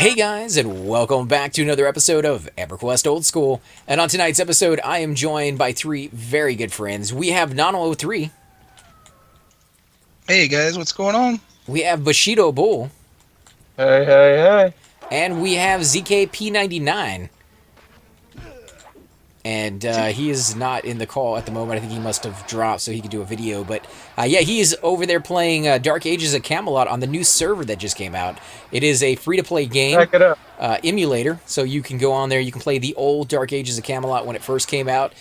Hey guys, and welcome back to another episode of Everquest Old School. And on tonight's episode, I am joined by three very good friends. We have Nano03, Hey guys, what's going on? we have Bushido Bull, Hey, hey, hey. and we have ZKP99. And he is not in the call at the moment. I think he must have dropped so he could do a video. But yeah, he is over there playing Dark Ages of Camelot on the new server that just came out. It is a free-to-play game Back it up. emulator, so you can go on there. You can play the old Dark Ages of Camelot when it first came out.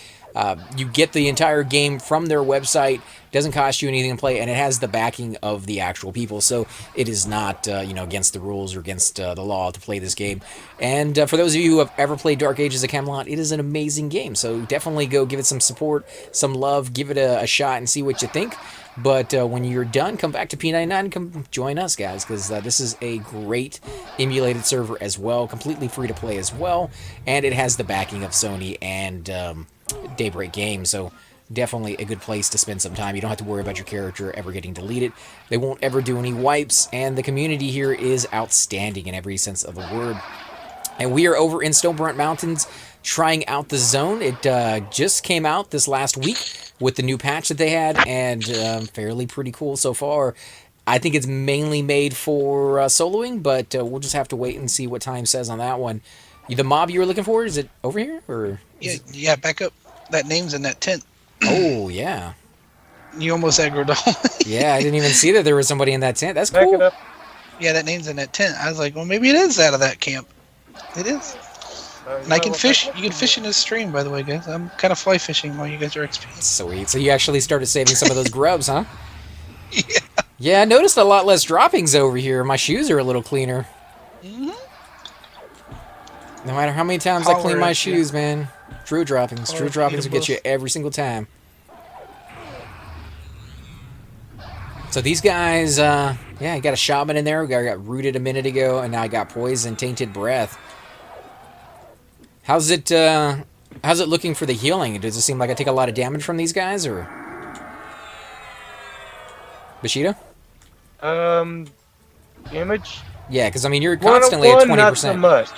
You get the entire game from their website. Doesn't cost you anything to play, and it has the backing of the actual people. So it is not, against the rules or against the law to play this game. And for those of you who have ever played Dark Ages of Camelot, it is an amazing game. So definitely go give it some support, some love, give it a shot, and see what you think. But when you're done, come back to P99 and come join us, guys, because this is a great emulated server as well, completely free to play as well, and it has the backing of Sony and Daybreak Games, so definitely a good place to spend some time. You don't have to worry about your character ever getting deleted. They won't ever do any wipes, and the community here is outstanding in every sense of the word. And we are over in StoneBrunt Mountains trying out the zone. It just came out this last week with the new patch that they had, and fairly pretty cool so far. I think it's mainly made for soloing, but we'll just have to wait and see what time says on that one. The mob you were looking for, is it over here? Or Yeah, back up. That name's in that tent. Oh, yeah. You almost aggroed all. Yeah, I didn't even see that there was somebody in that tent. That's Back cool. it up. Yeah, that name's in that tent. I was like, well, maybe it is out of that camp. It is. And I can fish. You can fish in this stream, by the way, guys. I'm kind of fly fishing while you guys are XP. Sweet. So you actually started saving some of those grubs, huh? Yeah. Yeah, I noticed a lot less droppings over here. My shoes are a little cleaner. Mm-hmm. No matter how many times I clean my Power, shoes, man. True droppings. True Power droppings will get you both. every single time. So these guys, yeah, I got a shaman in there. I got rooted a minute ago, and now I got poison, tainted breath. How's it looking for the healing? Does it seem like I take a lot of damage from these guys, or Bushido? Damage? Yeah, because I mean you're constantly at 20%. Not so much.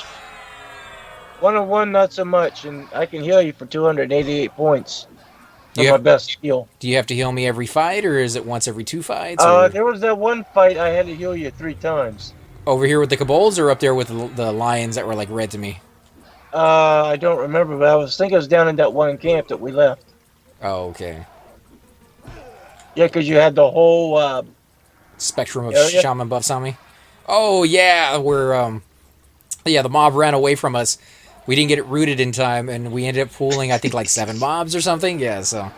1-on-1, not so much, and I can heal you for 288 points. For my best heal. Do you have to heal me every fight, or is it once every 2 fights? There was that one fight I had to heal you 3 times. Over here with the Kobolds, or up there with the lions that were like red to me? I don't remember, but I think it was down in that one camp that we left. Oh, okay. Yeah, because you had the whole Spectrum of area. shaman buffs on me. Oh yeah, where the mob ran away from us. We didn't get it rooted in time, and we ended up pulling I think like 7 mobs or something. Yeah, so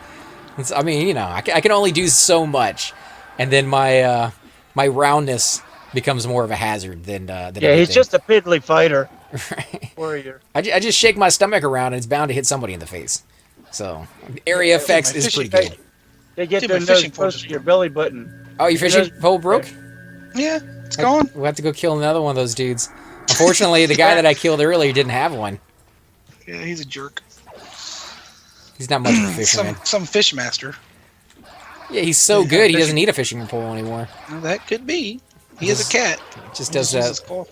I mean, I can only do so much, and then my my roundness becomes more of a hazard than yeah, anything. he's just a piddly fighter. Right. Warrior. I just shake my stomach around, and it's bound to hit somebody in the face. So area effects is pretty good. They get Dude, their my nose fishing pole close just to your belly button. Oh, your fishing pole broke? Yeah, it's gone. We'll have to go kill another one of those dudes. Unfortunately, the guy that I killed earlier didn't have one. Yeah, he's a jerk. He's not much of a fisherman. Some fish master. Yeah, he's so good, he doesn't need a fishing pole anymore. Well, that could be. He is a cat. Just does He uses that. his claw.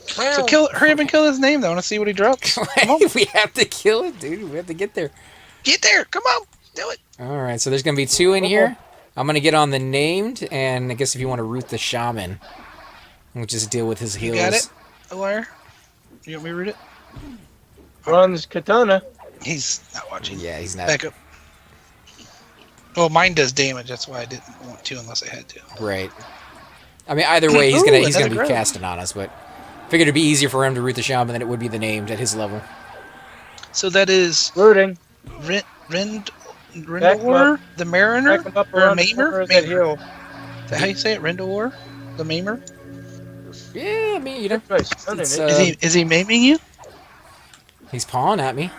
So hurry up and kill his name, though. I want to see what he drops. Come on, We have to kill it, dude. We have to get there. get there. Come on, do it. Alright, so there's going to be 2 in here. I'm going to get on the named, and I guess if you want to root the shaman, we'll just deal with his heals. You got it, Aware? You want me to read it? Runs katana. He's not watching. Yeah, he's not. Back up. Well, mine does damage. That's why I didn't want to unless I had to. Right. I mean, either way, he's Ooh, gonna another be grub. casting on us, but figured it'd be easier for him to root the shaman than it would be the named at his level. So that is Rooting. Rendor, the Mariner, Back him up or around the Maimer? corner of that Maimer. hill. Is that how you say it? Rendor? The Maimer? Yeah, I mean, you know, Nice stunning, it's, isn't it? Is he maiming you? he's pawing at me.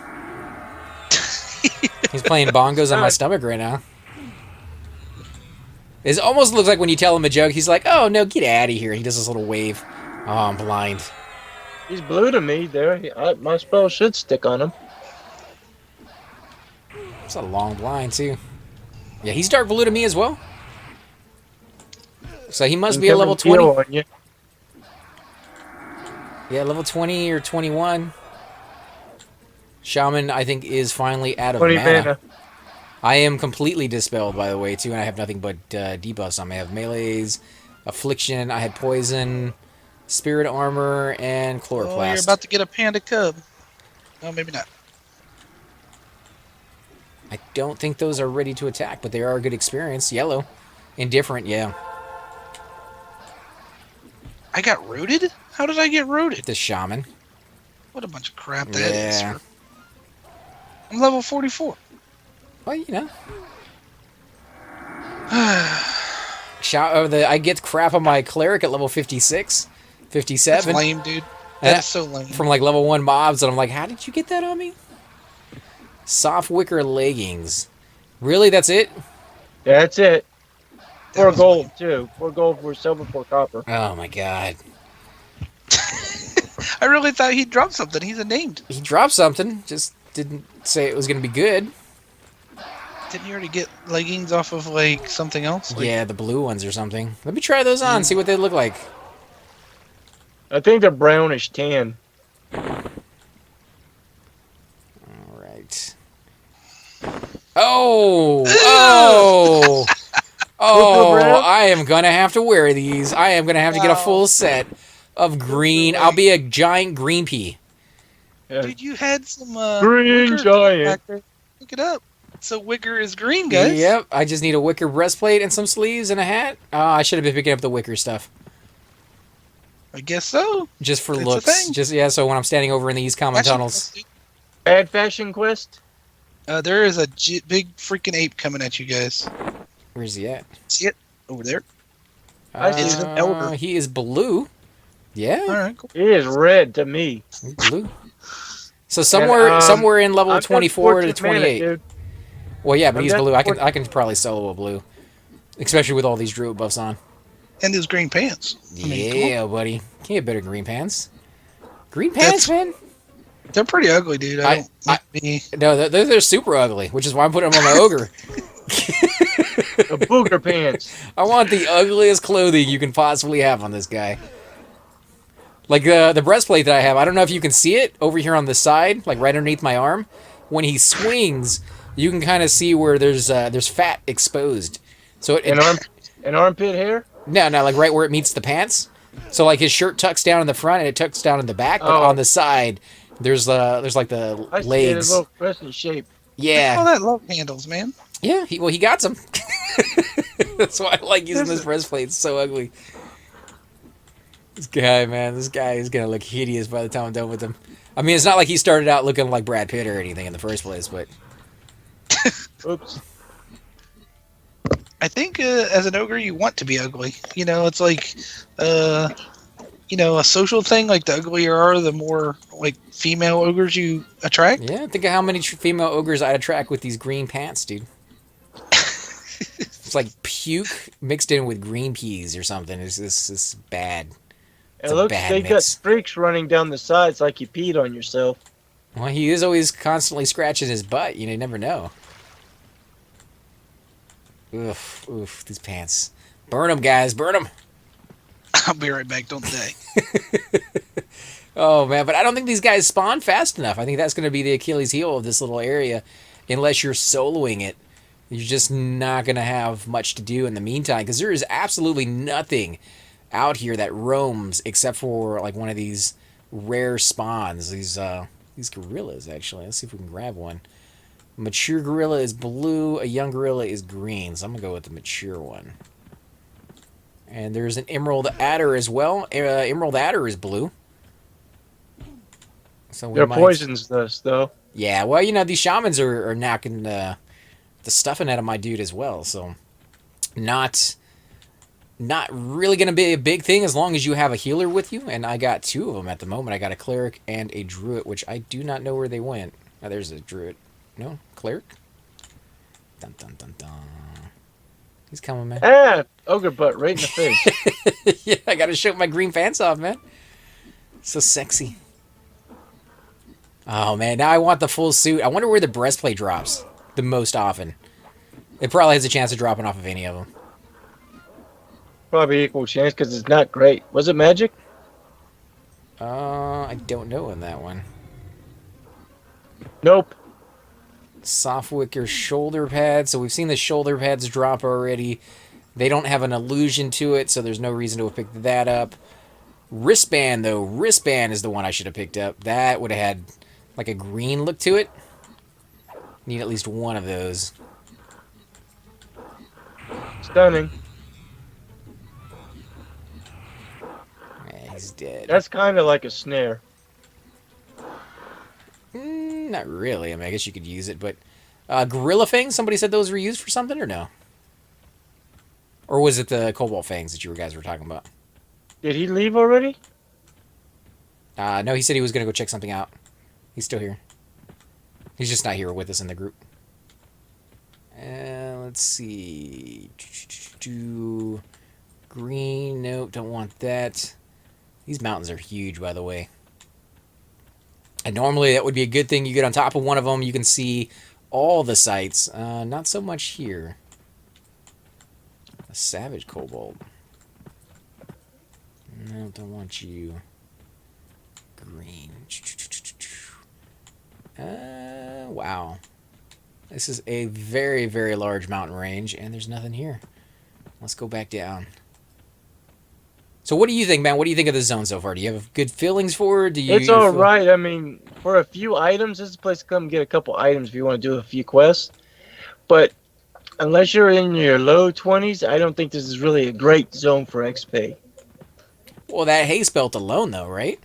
He's playing bongos on my stomach right now. It almost looks like when you tell him a joke, he's like, "Oh no, get out of here!" He does this little wave. Oh, I'm blind. He's blue to me there. My spell should stick on him. It's a long blind too. Yeah, he's dark blue to me as well. So he must be a level 20. On you. Yeah, level 20 or 21. Shaman, I think, is finally out of 20 mana. mana. I am completely dispelled, by the way, too, and I have nothing but debuffs on me. I have melees, affliction, I had poison, spirit armor, and chloroplast. Oh, you're about to get a panda cub. No, maybe not. I don't think those are ready to attack, but they are a good experience. Yellow. Indifferent, yeah. I got rooted? How did I get rooted? The shaman. What a bunch of crap that is. Yeah. I'm level 44. Well, you know. I get crap on my cleric at level 56, 57. That's lame, dude. That's so lame. From like level 1 mobs, and I'm like, how did you get that on me? Soft wicker leggings. Really, that's it? Yeah, that's it. That 4 was gold, lame. too. 4 gold, 4 silver, 4 copper. Oh my god. I really thought he'd drop something. He's a named. He dropped something, just didn't say it was going to be good. Didn't you already get leggings off of, like, something else? Like, Yeah, the blue ones or something. Let me try those on, see what they look like. I think they're brownish tan. Alright. Oh! Oh! I am going to have to wear these. I am going to have to get a full set of green. I'll be a giant green pea. Yeah. dude, you had some, Green wicker giant. back there. Look it up. So wicker is green, guys. Yep, I just need a wicker breastplate and some sleeves and a hat. I should have been picking up the wicker stuff. I guess so. Just for It's a looks. thing. Just yeah, so when I'm standing over in the East Common Fashion tunnels. quest, Bad fashion quest? dude. There is a big freaking ape coming at you guys. Where's he at? See it? Over there. I see It's an elder. He is blue. Yeah, Alright, cool. He is red to me. he's blue. So somewhere in level I've got 24 to 14 mana, 28. dude. Well, yeah, but I've he's got blue. I 14. can probably solo a blue, especially with all these druid buffs on. And those green pants. I mean, come on. Yeah, buddy. Can't get better than green pants. Green pants, man. They're pretty ugly, dude. I don't be. No, they're super ugly, which is why I'm putting them on my ogre. The booger pants. I want the ugliest clothing you can possibly have on this guy. Like the breastplate that I have, I don't know if you can see it over here on the side, like right underneath my arm. When he swings, you can kind of see where there's fat exposed. So An armpit hair? no, like right where it meets the pants. So like his shirt tucks down in the front and it tucks down in the back, but on the side there's like the I see it, a legs. little crescent shape. Yeah. All that love handles, man. Yeah, he got some. That's why I like using this breastplate. It's so ugly. This guy, man, this guy is going to look hideous by the time I'm done with him. I mean, it's not like he started out looking like Brad Pitt or anything in the first place, but... Oops. I think as an ogre, you want to be ugly. You know, it's like, a social thing. Like the uglier you are, the more like female ogres you attract. Yeah, think of how many female ogres I'd attract with these green pants, dude. It's like puke mixed in with green peas or something. It's this bad. It a looks bad they mix. got streaks running down the sides like you peed on yourself. Well, he is always constantly scratching his butt. You never know. Oof, these pants. Burn them, guys, burn them. I'll be right back. Don't die. Oh, man, but I don't think these guys spawn fast enough. I think that's going to be the Achilles heel of this little area. Unless you're soloing it, you're just not going to have much to do in the meantime, because there is absolutely nothing out here that roams except for like one of these rare spawns. These gorillas, actually. Let's see if we can grab one. Mature gorilla is blue. A young gorilla is green. So I'm going to go with the mature one. And there's an emerald adder as well. Emerald adder is blue. So They're poisons this though. Yeah, well, these shamans are knocking the stuffing out of my dude as well. So not really going to be a big thing as long as you have a healer with you. And I got 2 of them at the moment. I got a cleric and a druid, which I do not know where they went. Oh, there's a druid. No? Cleric? Dun, dun, dun, dun. He's coming, man. Ah, ogre butt right in the face. Yeah, I got to show my green pants off, man. So sexy. Oh, man. Now I want the full suit. I wonder where the breastplate drops the most often. It probably has a chance of dropping off of any of them. Probably equal chance because it's not great. Was it magic? I don't know in that one. Nope. Softwicker shoulder pad. So we've seen the shoulder pads drop already. They don't have an illusion to it, so there's no reason to have picked that up. Wristband, though. Wristband is the one I should have picked up. That would have had like a green look to it. Need at least one of those. Stunning. Yeah, he's dead. That's kind of like a snare. Not really. I mean, I guess you could use it, but... Gorilla Fangs? Somebody said those were used for something, or no? Or was it the Cobalt Fangs that you guys were talking about? Did he leave already? No, he said he was going to go check something out. He's still here. He's just not here with us in the group. Let's see. Green. Nope, don't want that. These mountains are huge, by the way. And normally that would be a good thing. You get on top of one of them, you can see all the sights. Not so much here. A Savage Kobold. No, don't want you. Green. Wow. This is a very, very large mountain range, and there's nothing here. Let's go back down. So what do you think, man? What do you think of the zone so far? Do you have good feelings for it? It's all right. I mean, for a few items, this is a place to come get a couple items if you want to do a few quests. But unless you're in your low 20s, I don't think this is really a great zone for XP. Well, that haste belt alone, though, right?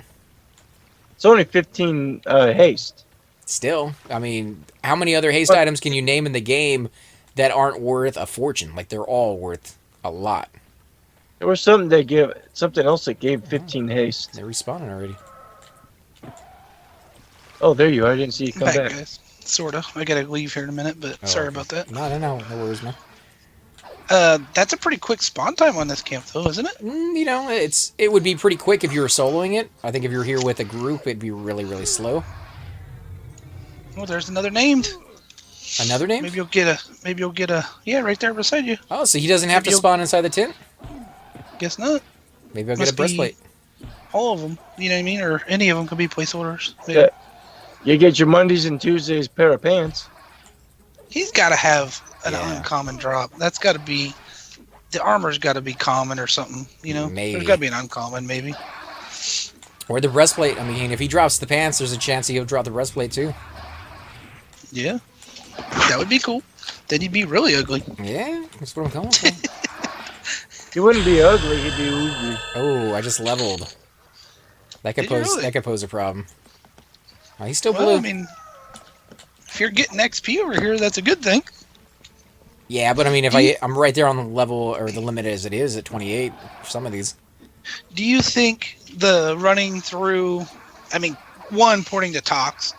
It's only 15 haste. Still, I mean, how many other haste items can you name in the game that aren't worth a fortune? Like, they're all worth a lot. There was something else that gave 15 haste. They're respawning already. Oh, there you are. I didn't see you come back. Guys. Sorta. I gotta leave here in a minute, but sorry about that. No worries, man. That's a pretty quick spawn time on this camp, though, isn't it? You know, it would be pretty quick if you were soloing it. I think if you're here with a group, it'd be really, really slow. Oh, there's another named. Another name? Maybe you'll get a. Yeah, right there beside you. Oh, so he doesn't have to spawn inside the tent? Guess not. Maybe I'll get a breastplate. All of them, you know what I mean, or any of them could be placeholders. Yeah. You get your Mondays and Tuesdays pair of pants. He's got to have an uncommon drop. That's got to be, the armor's got to be common or something, you know? Maybe. There's got to be an uncommon, maybe. Or the breastplate. I mean, if he drops the pants, there's a chance he'll drop the breastplate too. Yeah. That would be cool. Then he'd be really ugly. Yeah, that's what I'm calling for. He wouldn't be ugly, he'd be ugly. Oh, I just leveled. That could pose a problem. Oh, he's still blue. Well, I mean, if you're getting XP over here, that's a good thing. Yeah, but I mean, if I'm right there on the level or the limit as it is at 28 for some of these. Do you think the running through, I mean, one, porting to Tox,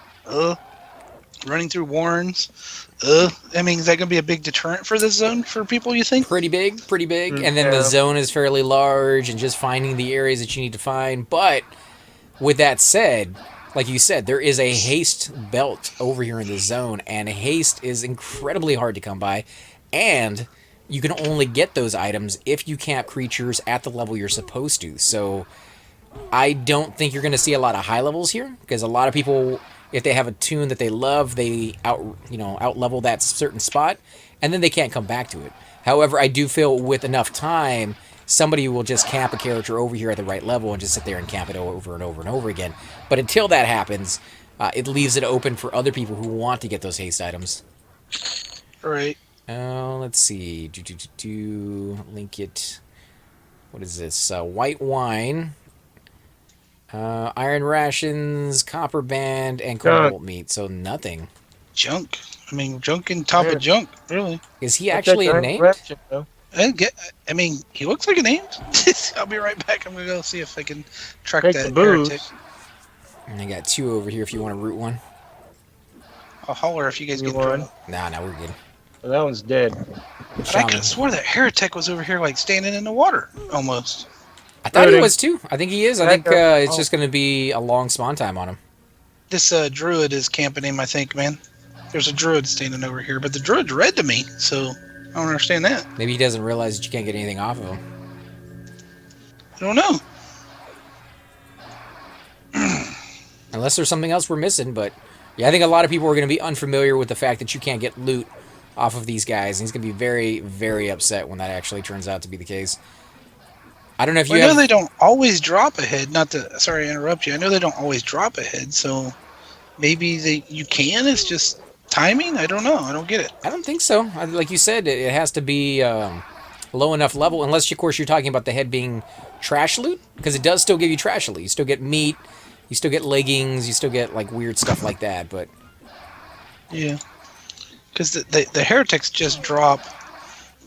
running through Warrens, I mean, is that going to be a big deterrent for this zone for people, you think? Pretty big. And then the zone is fairly large and just finding the areas that you need to find. But with that said, like you said, there is a haste belt over here in the zone, and haste is incredibly hard to come by, and you can only get those items if you camp creatures at the level you're supposed to. So I don't think you're going to see a lot of high levels here, because a lot of people, if they have a tune that they love, they out level that certain spot, and then they can't come back to it. However, I do feel with enough time, somebody will just camp a character over here at the right level and just sit there and camp it over and over and over again. But until that happens, it leaves it open for other people who want to get those haste items. Right. Let's see. Link it. What is this? White wine, iron rations, copper band, and cobalt meat. So nothing. Junk. I mean, junk and top of junk, really. Is he actually a name? I mean, he looks like a name. I'll be right back. I'm going to go see if I can track that heretic. And I got two over here if you want to root one. I'll holler if you guys get one. Nah, we're good. Well, that one's dead. But I could have swore that heretic was over here, like, standing in the water, almost. I thought he was, too. I think he is. I think it's just going to be a long spawn time on him. This druid is camping him, I think, man. There's a druid standing over here, but the druid's red to me, so I don't understand that. Maybe he doesn't realize that you can't get anything off of him. I don't know. Unless there's something else we're missing, but yeah, I think a lot of people are going to be unfamiliar with the fact that you can't get loot off of these guys, and he's going to be very, very upset when that actually turns out to be the case. I don't know if you I know they don't always drop a head. Not to sorry to interrupt you. I know they don't always drop a head, so maybe you can. It's just timing. I don't know. I don't get it. I don't think so. Like you said, it has to be low enough level, unless of course you're talking about the head being trash loot, because it does still give you trash loot. You still get meat, you still get leggings, you still get like weird stuff like that. But yeah, because the heretics just drop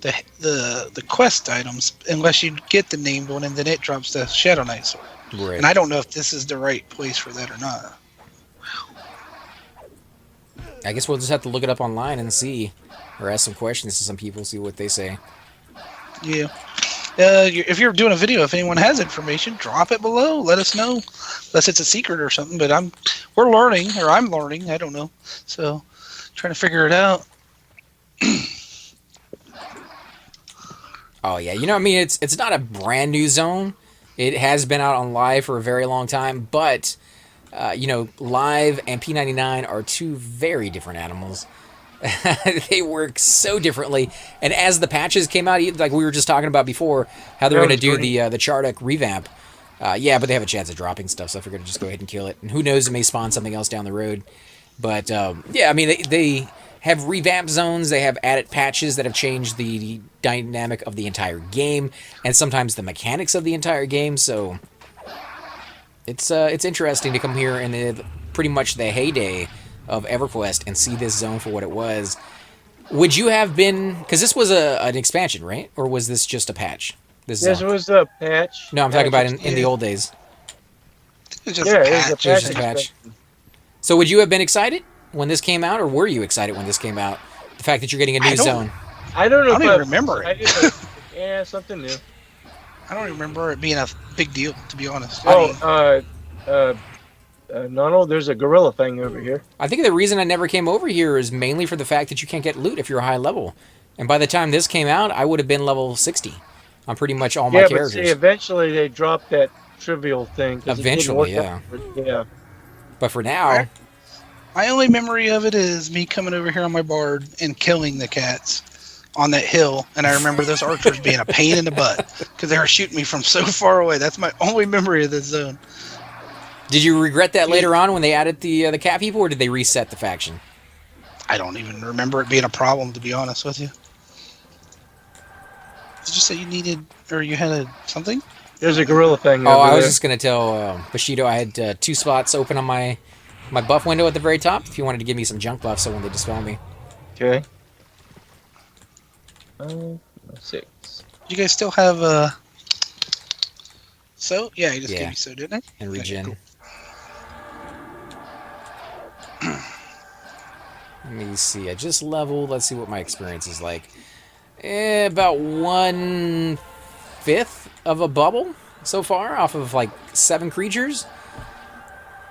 the quest items unless you get the named one, and then it drops the Shadow Knight sword. Right. And I don't know if this is the right place for that or not. I guess we'll just have to look it up online and see, or ask some questions to some people, see what they say. Yeah. If you're doing a video, if anyone has information, drop it below. Let us know, unless it's a secret or something. But we're learning, or I'm learning. I don't know. So, trying to figure it out. Oh yeah, I mean, it's not a brand new zone. It has been out on live for a very long time, but live and P99 are two very different animals. They work so differently, and as the patches came out, like we were just talking about before, how they're going to do the Charduk revamp. Yeah, but they have a chance of dropping stuff, so I figured to just go ahead and kill it. And who knows, it may spawn something else down the road. But yeah, I mean, they have revamped zones. They have added patches that have changed the dynamic of the entire game, and sometimes the mechanics of the entire game. So it's interesting to come here in pretty much the heyday of Everquest and see this zone for what it was. Would you have been, because this was an expansion, right? Or was this just a patch? This was a patch. No, I'm talking about in the old days. It's just a patch. Just a patch. So would you have been excited when this came out, or were you excited when this came out? The fact that you're getting a new zone. I don't know. I don't even remember it. Yeah, something new. I don't remember it being a big deal, to be honest. No, there's a gorilla thing over here. I think the reason I never came over here is mainly for the fact that you can't get loot if you're a high level. And by the time this came out, I would have been level 60 on pretty much all my characters. But see, eventually they dropped that trivial thing. Eventually, yeah. Yeah. But for now... My only memory of it is me coming over here on my bard and killing the cats on that hill. And I remember those archers being a pain in the butt because they were shooting me from so far away. That's my only memory of this zone. Did you regret that later on when they added the cat people, or did they reset the faction? I don't even remember it being a problem, to be honest with you. Did you say you needed, or you had something? There's a gorilla thing. Oh, I was just going to tell Bushido I had 2 spots open on my buff window at the very top if you wanted to give me some junk buffs so when they dispel me. Okay. 6. You guys still have so? Yeah, he just gave me so, didn't I? And regen. Okay, cool. Let me see. I just leveled. Let's see what my experience is like. About 1/5 of a bubble so far off of like 7 creatures.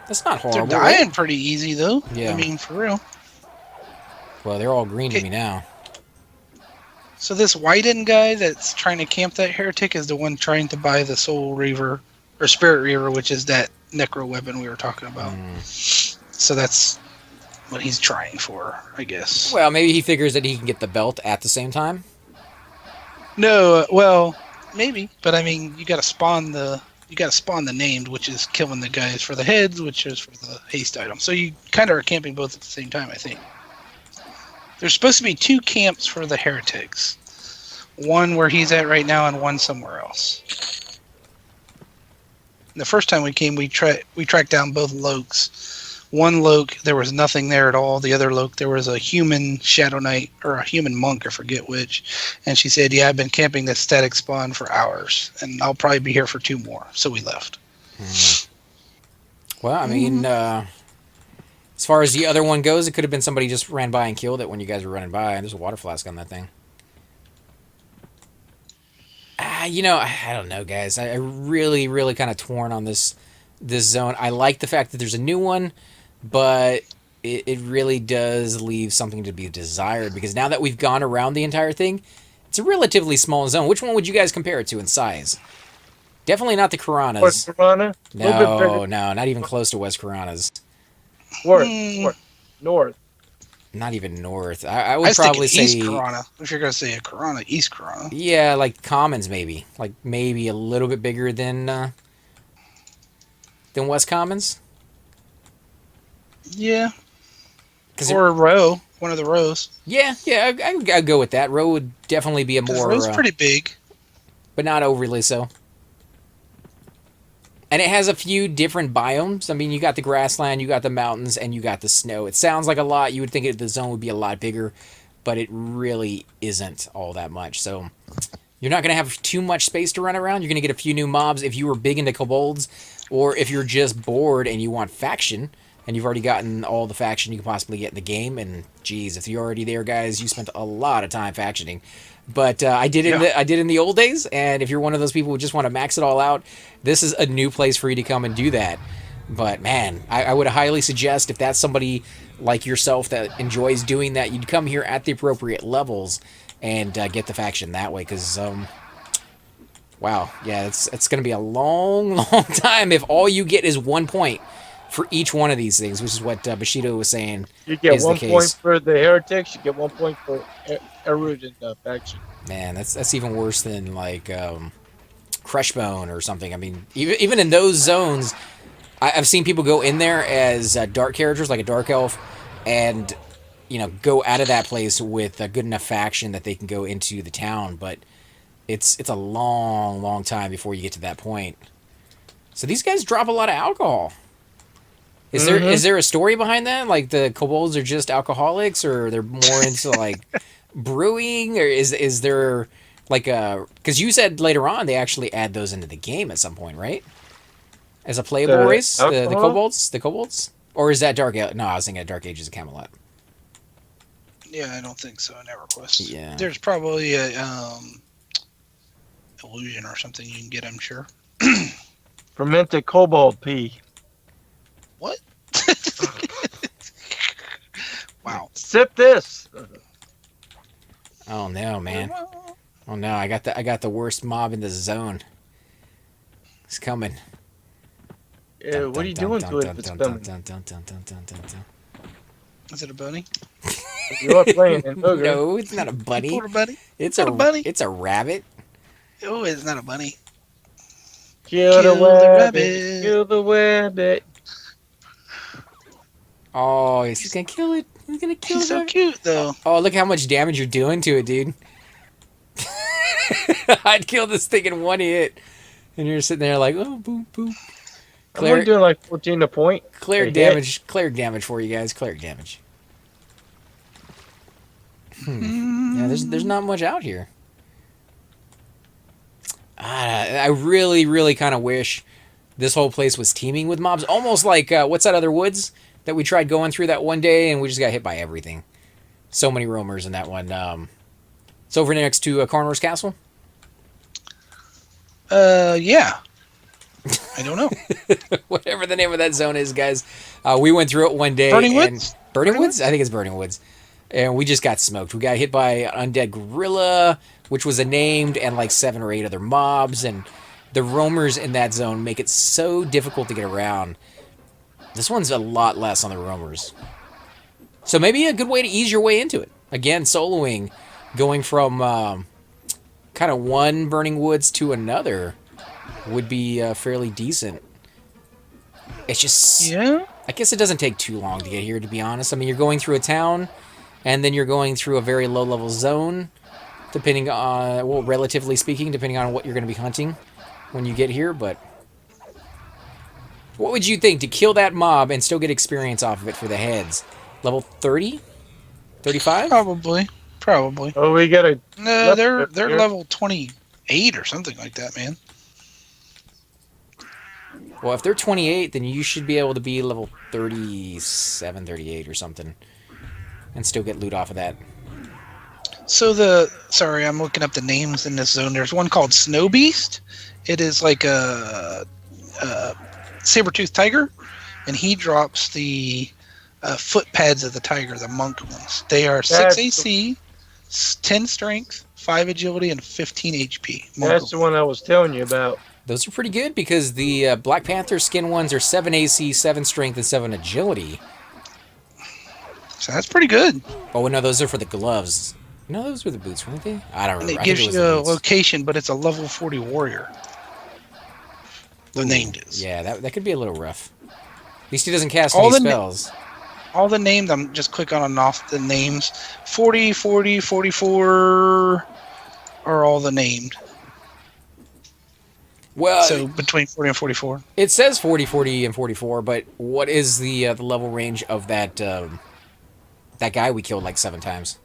That's not horrible. They're dying pretty easy though. Yeah. I mean, for real. Well, they're all green to me now. So this white-end guy that's trying to camp that heretic is the one trying to buy the Soul Reaver, or Spirit Reaver, which is that necro weapon we were talking about. So that's what he's trying for, I guess. Well, maybe he figures that he can get the belt at the same time. No, well, maybe, but I mean, you got to spawn the named, which is killing the guys for the heads, which is for the haste item. So you kind of are camping both at the same time, I think. There's supposed to be 2 camps for the heretics. One where he's at right now and one somewhere else. The first time we came, we tracked down both Lokes. One Loke, there was nothing there at all. The other Loke, there was a human Shadow Knight, or a human monk, I forget which. And she said, yeah, I've been camping this static spawn for hours, and I'll probably be here for 2 more. So we left. Well, I mean, as far as the other one goes, it could have been somebody just ran by and killed it when you guys were running by. There's a water flask on that thing. I don't know, guys. I really, really kind of torn on this zone. I like the fact that there's a new one, but it really does leave something to be desired, because now that we've gone around the entire thing, it's a relatively small zone. Which one would you guys compare it to in size? Definitely not the Piranhas. West Piranha? A little bit No, bigger. no, not even close to West Piranhas. North. Not even north. I I would was probably thinking East say, Piranha. If you're gonna say a Piranha, East Piranha. yeah, like Commons maybe. Like maybe a little bit bigger than West Commons. Yeah. 'Cause Or a row. One of the rows. yeah, I'd go with that. Row would definitely be a Because more, row's pretty big. but not overly so. And it has a few different biomes. I mean, you got the grassland, you got the mountains, and you got the snow. It sounds like a lot. You would think the zone would be a lot bigger, but it really isn't all that much. So you're not going to have too much space to run around. You're going to get a few new mobs if you were big into Kobolds, or if you're just bored and you want faction, and you've already gotten all the faction you can possibly get in the game. And geez, if you're already there, guys, you spent a lot of time factioning. But I did in the old days, and if you're one of those people who just want to max it all out, this is a new place for you to come and do that. But man, I would highly suggest, if that's somebody like yourself that enjoys doing that, you'd come here at the appropriate levels and get the faction that way. Because wow, yeah, it's going to be a long, long time if all you get is 1 point for each one of these things, which is what Bushido was saying. You get is 1 the point case. for the heretics. You get 1 point for eroded faction. Man, that's even worse than like Crushbone or something. I mean, even in those zones, I've seen people go in there as dark characters, like a dark elf, and go out of that place with a good enough faction that they can go into the town. But it's a long, long time before you get to that point. So these guys drop a lot of alcohol. Is there a story behind that? Like the Kobolds are just alcoholics, or they're more into like brewing, or is there like a? Because you said later on they actually add those into the game at some point, right? As a playable race, the Kobolds, or is that Dark? No, I was thinking of Dark Ages of Camelot. Yeah, I don't think so in EverQuest. Yeah. There's probably a illusion or something you can get, I'm sure. Fermented cobalt pea. What? Wow. Sip this. Oh no, man! Oh no, I got the worst mob in the zone. It's coming. Yeah, what are you doing to it if it's coming? Is it a bunny? You're playing in Ogre. No, it's not a bunny. Poor bunny. It's not a bunny. It's a rabbit. Oh, it's not a bunny. Kill the rabbit. rabbit. Kill the rabbit. Oh, he's gonna kill it. He's gonna kill He's it. so cute, though. Oh, look how much damage you're doing to it, dude. I'd kill this thing in one hit. And you're sitting there like, oh, boop, boop. I'm only doing like 14 a point. Cleric damage for you guys. Cleric damage. Yeah, there's not much out here. I really, really kind of wish this whole place was teeming with mobs. Almost like, what's that other woods that we tried going through that one day and we just got hit by everything. So many roamers in that one. It's over next to Carnor's Castle. Yeah. I don't know. Whatever the name of that zone is, guys. We went through it one day. Burning Woods? Burning Woods? I think it's Burning Woods. And we just got smoked. We got hit by Undead Gorilla, which was a named, and like 7 or 8 other mobs. And the roamers in that zone make it so difficult to get around. This one's a lot less on the roamers. So maybe a good way to ease your way into it. Again, soloing, going from kind of one Burning Woods to another would be fairly decent. It's just... Yeah? I guess it doesn't take too long to get here, to be honest. I mean, you're going through a town, and then you're going through a very low-level zone, depending on... Well, relatively speaking, depending on what you're going to be hunting when you get here, but... What would you think to kill that mob and still get experience off of it for the heads? Level 30? 35? Probably. Oh, we got a... No, they're level 28 or something like that, man. Well, if they're 28, then you should be able to be level 37, 38 or something. And still get loot off of that. So sorry, I'm looking up the names in this zone. There's one called Snow Beast. It is like a saber-toothed tiger, and he drops the foot pads of the tiger, the monk ones. They are 6 AC, 10 strength, 5 agility, and 15 HP. That's the one I was telling you about. Those are pretty good because the Black Panther skin ones are 7 AC, 7 strength, and 7 agility. So that's pretty good. Oh, no, those are for the gloves. No, those were the boots, weren't they? I don't And remember. it gives was you the a boots. location, but it's a level 40 warrior. The named is. Yeah, that could be a little rough. At least he doesn't cast All any the spells. All the names, I'm just clicking on and off the names. 40, 40, 44 are all the named. Well, So between 40 and 44. it says 40, 40, and 44, but what is the level range of that that guy we killed like 7 times?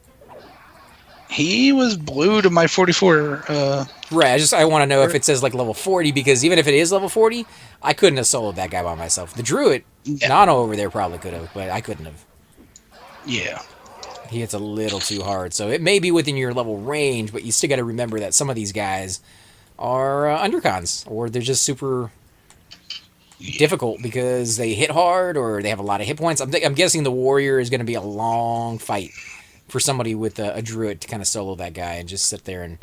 He was blue to my 44. Right, I want to know if it says like level 40, because even if it is level 40, I couldn't have soloed that guy by myself. The druid, Nano over there probably could have, but I couldn't have. Yeah. He hits a little too hard, so it may be within your level range, but you still got to remember that some of these guys are undercons, or they're just super difficult because they hit hard or they have a lot of hit points. I'm guessing the warrior is going to be a long fight for somebody with a druid to kind of solo that guy and just sit there and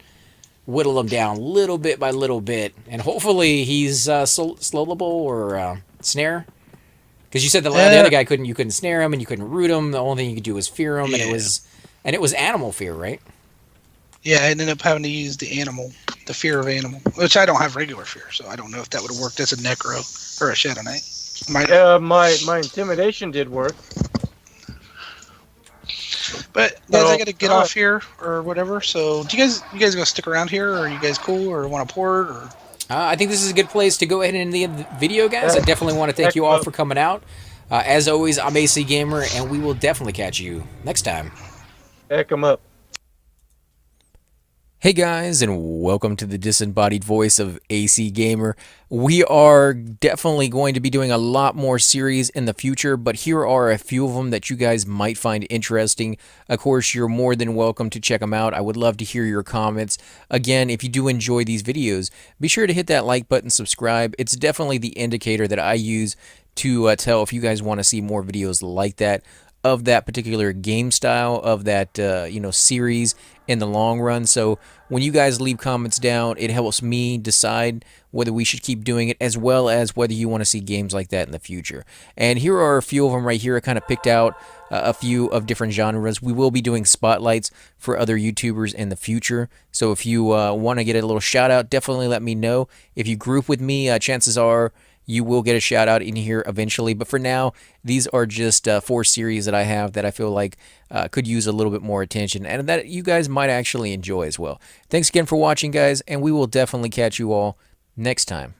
whittle him down little bit by little bit, and hopefully he's slowable or snare. Because you said the other guy you couldn't snare him and you couldn't root him. The only thing you could do was fear him, and it was animal fear, right? Yeah, I ended up having to use the fear of animal, which I don't have regular fear, so I don't know if that would have worked as a necro or a Shadow Knight. My intimidation did work. But guys, I got to get off here or whatever. So, you guys gonna stick around here, or are you guys cool, or want to port, or? I think this is a good place to go ahead and end the video, guys. I definitely want to thank you all for coming out. As always, I'm AC Gamer, and we will definitely catch you next time. Heck 'em up. Hey guys, and welcome to the disembodied voice of AC Gamer. We are definitely going to be doing a lot more series in the future, but here are a few of them that you guys might find interesting. Of course, you're more than welcome to check them out. I would love to hear your comments. Again, if you do enjoy these videos, be sure to hit that like button, subscribe. It's definitely the indicator that I use to tell if you guys want to see more videos like that, of that particular game style, of that series in the long run. So when you guys leave comments down, it helps me decide whether we should keep doing it, as well as whether you want to see games like that in the future. And here are a few of them right here. I kind of picked out a few of different genres. We will be doing spotlights for other YouTubers in the future. So if you want to get a little shout out, definitely let me know. If you group with me, chances are you will get a shout out in here eventually. But for now, these are just 4 series that I have that I feel like could use a little bit more attention and that you guys might actually enjoy as well. Thanks again for watching, guys, and we will definitely catch you all next time.